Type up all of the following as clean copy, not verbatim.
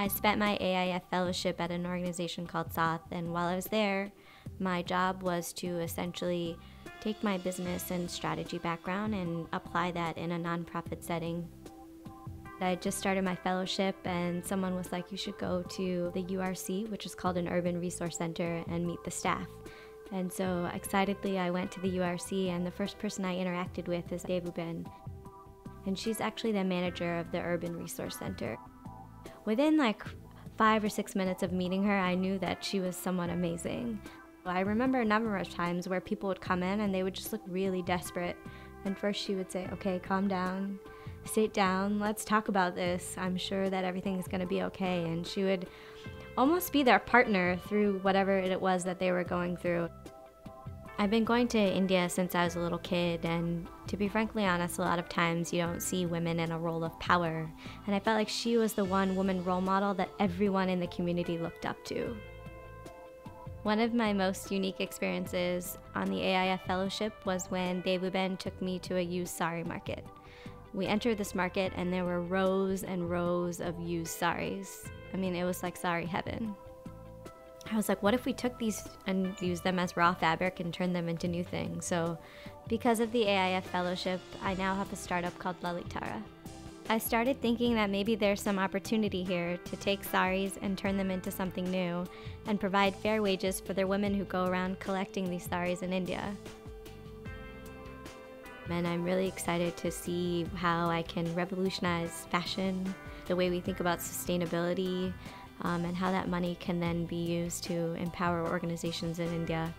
I spent my AIF fellowship at an organization called SOTH, and while I was there, my job was to essentially take my business and strategy background and apply that in a nonprofit setting. I just started my fellowship and someone was like, you should go to the URC, which is called an Urban Resource Center, and meet the staff. And so excitedly I went to the URC, and the first person I interacted with is Devuben. And she's actually the manager of the Urban Resource Center. Within like 5 or 6 minutes of meeting her, I knew that she was someone amazing. I remember a number of times where people would come in and they would just look really desperate. And first she would say, okay, calm down, sit down, let's talk about this. I'm sure that everything is going to be okay. And she would almost be their partner through whatever it was that they were going through. I've been going to India since I was a little kid, and to be frankly honest, a lot of times you don't see women in a role of power. And I felt like she was the one woman role model that everyone in the community looked up to. One of my most unique experiences on the AIF fellowship was when Devuben took me to a used sari market. We entered this market and there were rows and rows of used saris. I mean, it was like sari heaven. I was like, what if we took these and used them as raw fabric and turned them into new things? So because of the AIF fellowship, I now have a startup called Lalitara. I started thinking that maybe there's some opportunity here to take saris and turn them into something new and provide fair wages for the women who go around collecting these saris in India. And I'm really excited to see how I can revolutionize fashion, the way we think about sustainability, and how that money can then be used to empower organizations in India.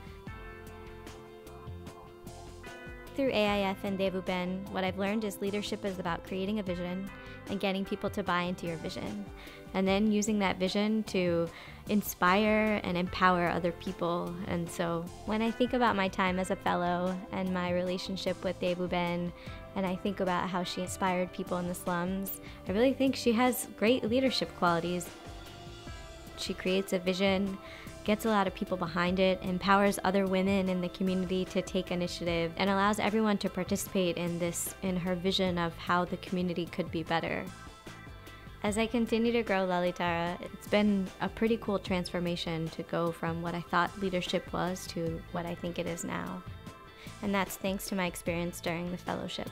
Through AIF and Devuben, what I've learned is leadership is about creating a vision and getting people to buy into your vision, and then using that vision to inspire and empower other people. And so when I think about my time as a fellow and my relationship with Devuben, and I think about how she inspired people in the slums, I really think she has great leadership qualities. She creates a vision, gets a lot of people behind it, empowers other women in the community to take initiative, and allows everyone to participate in her vision of how the community could be better. As I continue to grow Lalitara, it's been a pretty cool transformation to go from what I thought leadership was to what I think it is now. And that's thanks to my experience during the fellowship.